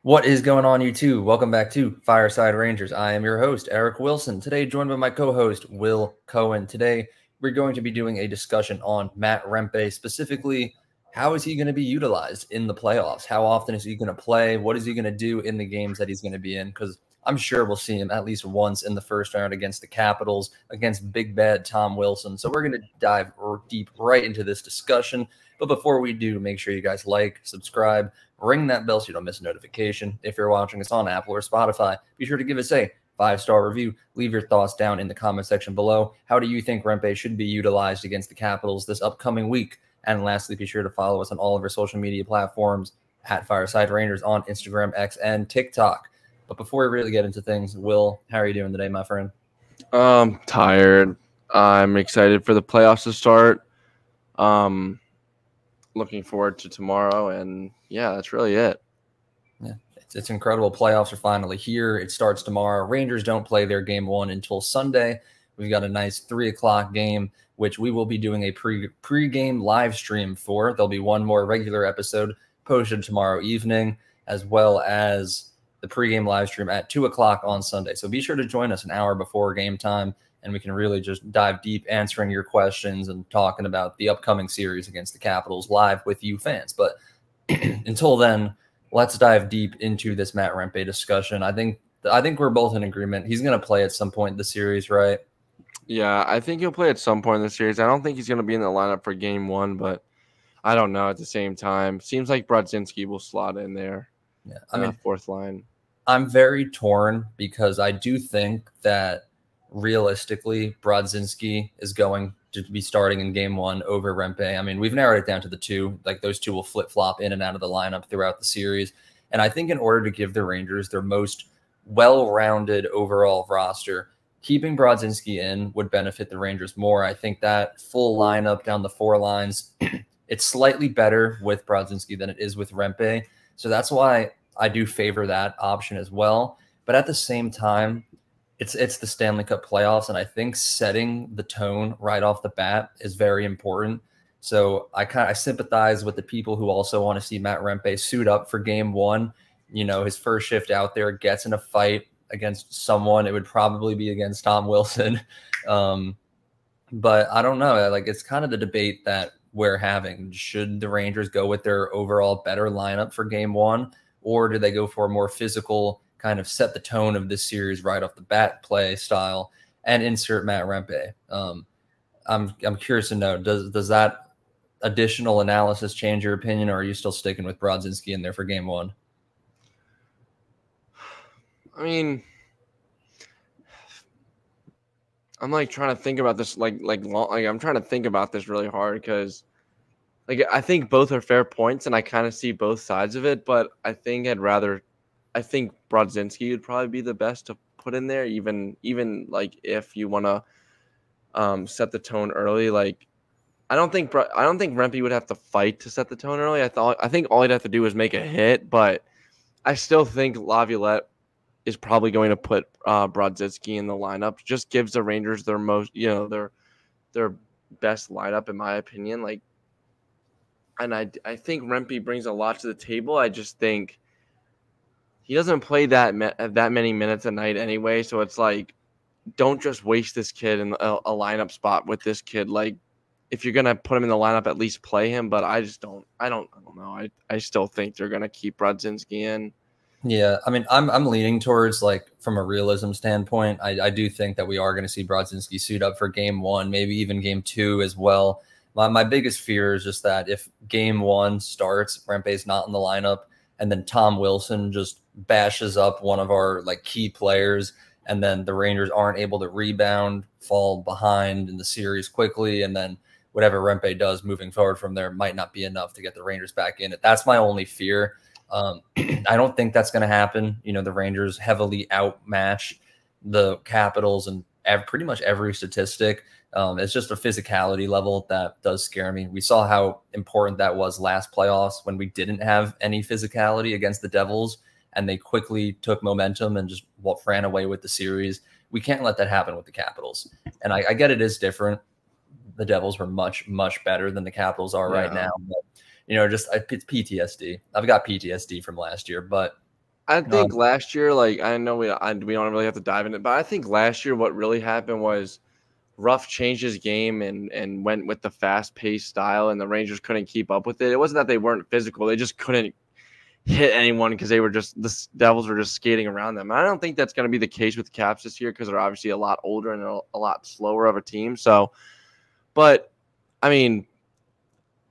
What is going on, YouTube? Welcome back to Fireside Rangers. I am your host, Eric Wilson. Today, joined by my co-host, Will Cohen. Today, we're going to be doing a discussion on Matt Rempe, specifically, how is he going to be utilized in the playoffs? How often is he going to play? What is he going to do in the games that he's going to be in? Because I'm sure we'll see him at least once in the first round against the Capitals, against Big Bad Tom Wilson. So we're going to dive deep right into this discussion. But before we do, make sure you guys like, subscribe, ring that bell so you don't miss a notification. If you're watching us on Apple or Spotify, be sure to give us a 5-star review. Leave your thoughts down in the comment section below. How do you think Rempe should be utilized against the Capitals this upcoming week? And lastly, be sure to follow us on all of our social media platforms at Fireside Rangers on Instagram, X, and TikTok. But before we really get into things, Will, how are you doing today, my friend? Tired. I'm excited for the playoffs to start. Looking forward to tomorrow, and yeah, that's really it. Yeah, it's incredible. Playoffs are finally here. It starts tomorrow. Rangers don't play their game one until Sunday. We've got a nice 3 o'clock game, which we will be doing a pre-game live stream for. There'll be one more regular episode posted tomorrow evening, as well as the pregame live stream at 2 o'clock on Sunday. So be sure to join us an hour before game time, and we can really just dive deep answering your questions and talking about the upcoming series against the Capitals live with you fans. But until then, let's dive deep into this Matt Rempe discussion. I think we're both in agreement. He's going to play at some point in the series, right? Yeah, I think he'll play at some point in the series. I don't think he's going to be in the lineup for game one, but I don't know at the same time. Seems like Brodzinski will slot in there. Yeah, I mean, fourth line. I'm very torn because I do think that realistically, Brodzinski is going to be starting in game one over Rempe. I mean, we've narrowed it down to the two. Like, those two will flip-flop in and out of the lineup throughout the series. And I think in order to give the Rangers their most well-rounded overall roster, keeping Brodzinski in would benefit the Rangers more. I think that full lineup down the four lines, it's slightly better with Brodzinski than it is with Rempe. So that's why I do favor that option as well. But at the same time, it's the Stanley Cup playoffs, and I think setting the tone right off the bat is very important. So I sympathize with the people who also want to see Matt Rempe suit up for game one. You know, his first shift out there, gets in a fight against someone. It would probably be against Tom Wilson. But I don't know. Like, it's kind of the debate that we're having. Should the Rangers go with their overall better lineup for game one, or do they go for a more physical, kind of set the tone of this series right off the bat play style and insert Matt Rempe? I'm curious to know, does that additional analysis change your opinion, or are you still sticking with Brodzinski in there for game one? I mean, I'm like trying to think about this like I'm trying to think about this really hard because I think both are fair points and I kind of see both sides of it, but I think Brodzinski would probably be the best to put in there, even like if you want to set the tone early. Like, I don't think Rempe would have to fight to set the tone early. I think all he'd have to do is make a hit, but I still think Laviolette is probably going to put Brodzinski in the lineup. Just gives the Rangers their most, their best lineup in my opinion. Like, and I think Rempe brings a lot to the table. I just think he doesn't play that many minutes a night anyway, so it's like, don't just waste this kid in a lineup spot with this kid. Like, if you're gonna put him in the lineup, at least play him. But I don't know. I still think they're gonna keep Brodzinski in. Yeah, I mean, I'm leaning towards, like, from a realism standpoint, I do think that we are going to see Brodzinski suit up for game one, maybe even game two as well. My biggest fear is just that if game one starts, Rempe's not in the lineup, and then Tom Wilson just bashes up one of our, like, key players, and then the Rangers aren't able to rebound, fall behind in the series quickly, and then whatever Rempe does moving forward from there might not be enough to get the Rangers back in it. That's my only fear. I don't think that's going to happen. You know, the Rangers heavily outmatch the Capitals in pretty much every statistic. It's just a physicality level that does scare me. We saw how important that was last playoffs when we didn't have any physicality against the Devils, and they quickly took momentum and just ran away with the series. We can't let that happen with the Capitals. And I get it is different. The Devils were much, much better than the Capitals are right now. But, you know, just it's PTSD. I've got PTSD from last year, but I think last year, like I know we don't really have to dive into it, but I think last year what really happened was Ruff changed his game and went with the fast paced style, and the Rangers couldn't keep up with it. It wasn't that they weren't physical; they just couldn't hit anyone because the Devils were just skating around them. And I don't think that's going to be the case with the Caps this year because they're obviously a lot older and a lot slower of a team. So, but I mean,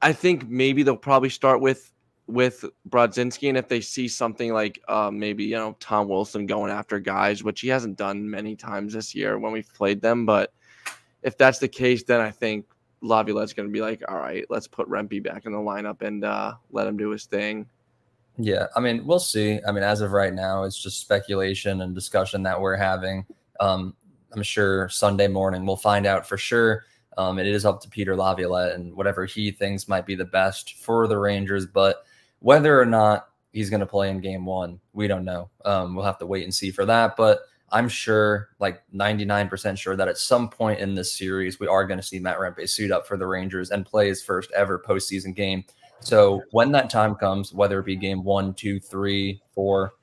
I think maybe they'll probably start with Brodzinski, and if they see something like maybe Tom Wilson going after guys, which he hasn't done many times this year when we've played them, but if that's the case, then I think Laviolette's going to be like, all right, let's put Rempe back in the lineup and let him do his thing. Yeah, I mean, we'll see. I mean, as of right now, it's just speculation and discussion that we're having. I'm sure Sunday morning we'll find out for sure. It is up to Peter Laviolette and whatever he thinks might be the best for the Rangers. But whether or not he's going to play in game one, we don't know. We'll have to wait and see for that. But I'm sure, like 99% sure, that at some point in this series, we are going to see Matt Rempe suit up for the Rangers and play his first ever postseason game. So when that time comes, whether it be game 1, 2, 3, 4,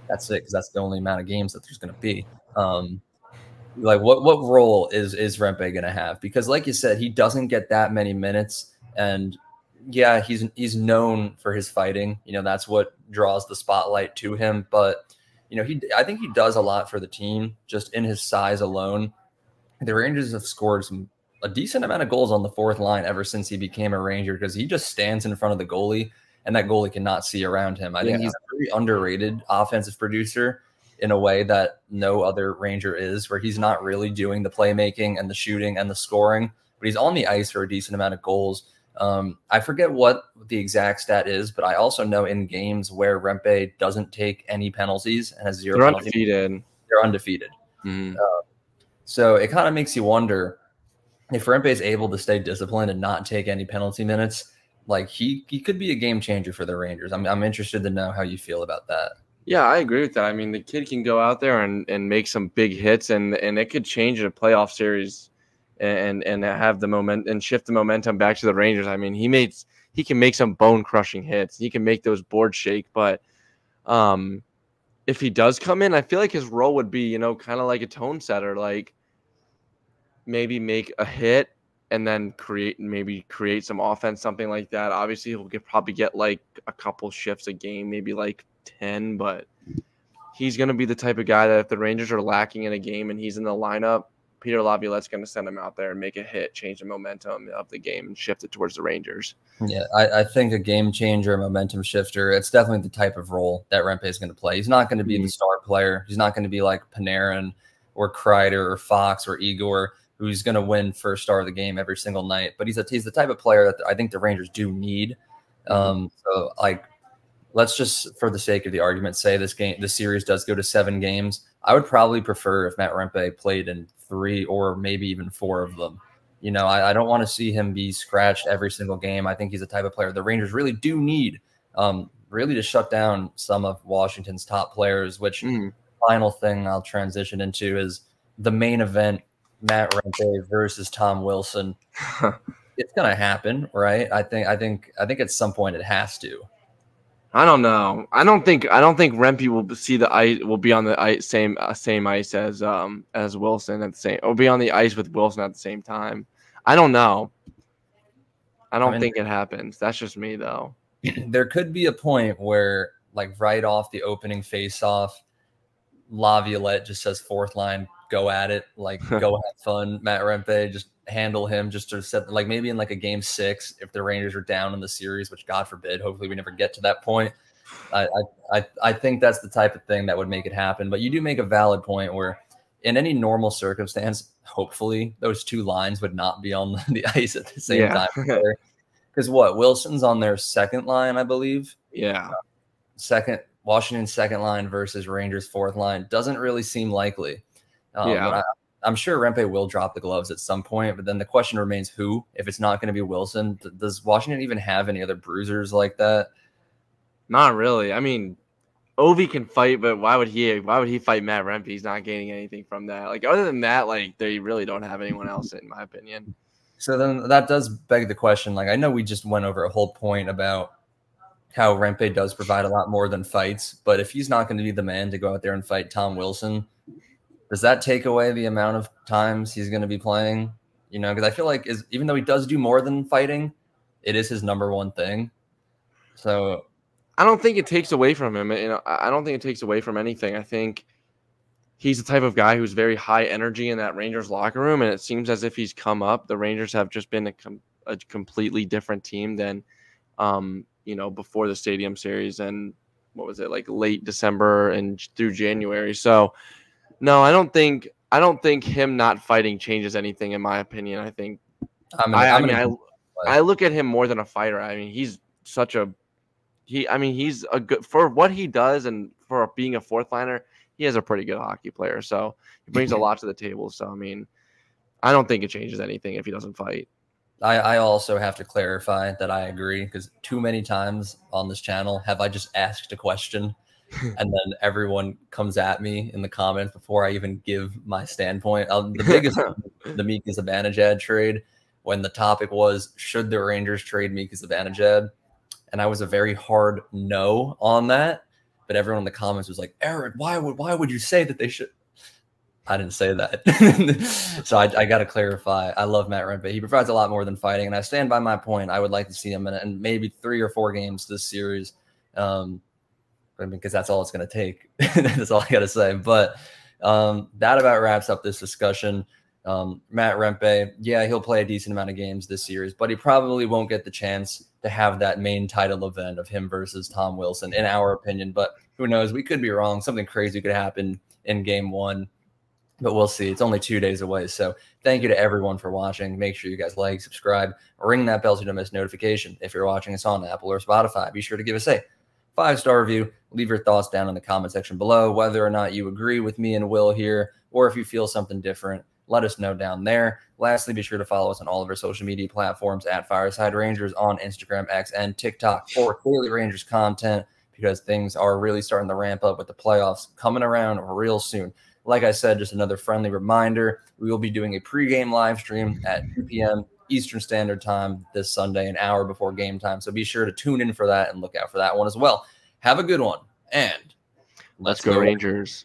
that's it, because that's the only amount of games that there's going to be. Like what role is Rempe going to have? Because like you said, he doesn't get that many minutes, and yeah, he's known for his fighting. That's what draws the spotlight to him. But I think he does a lot for the team just in his size alone. The Rangers have scored a decent amount of goals on the fourth line ever since he became a Ranger because he just stands in front of the goalie and that goalie cannot see around him. I think he's a very underrated offensive producer in a way that no other Ranger is, where he's not really doing the playmaking and the shooting and the scoring, but he's on the ice for a decent amount of goals. I forget what the exact stat is, but I also know in games where Rempe doesn't take any penalties and has zero penalties, they're undefeated. Mm-hmm. So it kind of makes you wonder if Rempe is able to stay disciplined and not take any penalty minutes. Like he could be a game changer for the Rangers. I'm interested to know how you feel about that. Yeah, I agree with that. I mean, the kid can go out there and make some big hits, and it could change a playoff series, and have the moment and shift the momentum back to the Rangers. I mean, he can make some bone crushing hits. He can make those boards shake. But if he does come in, I feel like his role would be kind of like a tone setter, like maybe make a hit and then create some offense, something like that. Obviously, he'll probably get like a couple shifts a game, maybe like 10, but he's going to be the type of guy that if the Rangers are lacking in a game and he's in the lineup, Peter Laviolette's going to send him out there and make a hit, change the momentum of the game, and shift it towards the Rangers. Yeah, I think a game changer, a momentum shifter, it's definitely the type of role that Rempe is going to play. He's not going to be the star player. He's not going to be like Panarin or Kreider or Fox or Igor, who's going to win first star of the game every single night. But he's the type of player that I think the Rangers do need. So like, let's just, for the sake of the argument, say the series does go to 7 games. I would probably prefer if Matt Rempe played in 3 or maybe even 4 of them. I don't want to see him be scratched every single game. I think he's the type of player the Rangers really do need, really to shut down some of Washington's top players, which final thing I'll transition into is the main event, Matt Rempe versus Tom Wilson. It's going to happen, right? I think at some point it has to. I don't know. I don't think Rempe will see the ice. Will be on the ice, same ice as Wilson at the same. Or be on the ice with Wilson at the same time. I don't know. I mean, think it happens. That's just me, though. There could be a point where, like right off the opening face-off, Laviolette just says fourth line, go at it, like go have fun. Matt Rempe, just handle him, just to set, like maybe in like a game 6 if the Rangers are down in the series, which God forbid, hopefully we never get to that point. I think that's the type of thing that would make it happen. But you do make a valid point where in any normal circumstance, hopefully those 2 lines would not be on the ice at the same time. Because Wilson's on their second line, I believe. Yeah. Washington's second line versus Rangers' fourth line doesn't really seem likely. But I'm sure Rempe will drop the gloves at some point, but then the question remains who. If it's not going to be Wilson, does Washington even have any other bruisers like that? Not really. I mean, Ovi can fight, but why would he fight Matt Rempe? He's not gaining anything from that. Like other than that, like they really don't have anyone else, in my opinion. So then that does beg the question. Like I know we just went over a whole point about how Rempe does provide a lot more than fights. But if he's not going to be the man to go out there and fight Tom Wilson, does that take away the amount of times he's going to be playing? You know, because I feel like even though he does do more than fighting, it is his number one thing. So I don't think it takes away from him. You know, I don't think it takes away from anything. I think he's the type of guy who's very high energy in that Rangers locker room, and it seems as if he's come up. The Rangers have just been a completely different team than, you know, before the Stadium Series and what was it, like late December and through January. So, no, I don't think him not fighting changes anything in my opinion. I think I look at him more than a fighter. I mean, he's such a he's a good for what he does and for being a fourth liner. He is a pretty good hockey player, so he brings a lot to the table. So, I mean, I don't think it changes anything if he doesn't fight. I also have to clarify that I agree, because too many times on this channel have I just asked a question and then everyone comes at me in the comments before I even give my standpoint. The biggest, the Mika Zibanejad trade, when the topic was, should the Rangers trade Mika Zibanejad? And I was a very hard no on that. But everyone in the comments was like, Eric, why would you say that they should? I didn't say that. So I got to clarify. I love Matt Rempe. He provides a lot more than fighting, and I stand by my point. I would like to see him in maybe 3 or 4 games this series, because that's all it's going to take. That's all I got to say. But that about wraps up this discussion. Matt Rempe, yeah, he'll play a decent amount of games this series, but he probably won't get the chance to have that main title event of him versus Tom Wilson, in our opinion. But who knows? We could be wrong. Something crazy could happen in game 1. But we'll see. It's only 2 days away. So thank you to everyone for watching. Make sure you guys like, subscribe, ring that bell so you don't miss notification. If you're watching us on Apple or Spotify, be sure to give us a 5-star review. Leave your thoughts down in the comment section below, whether or not you agree with me and Will here, or if you feel something different. Let us know down there. Lastly, be sure to follow us on all of our social media platforms at Fireside Rangers on Instagram, X, and TikTok for daily Rangers content, because things are really starting to ramp up with the playoffs coming around real soon. Like I said, just another friendly reminder, we will be doing a pregame live stream at 2 p.m. Eastern Standard Time this Sunday, an hour before game time. So be sure to tune in for that and look out for that one as well. Have a good one, and let's go Rangers.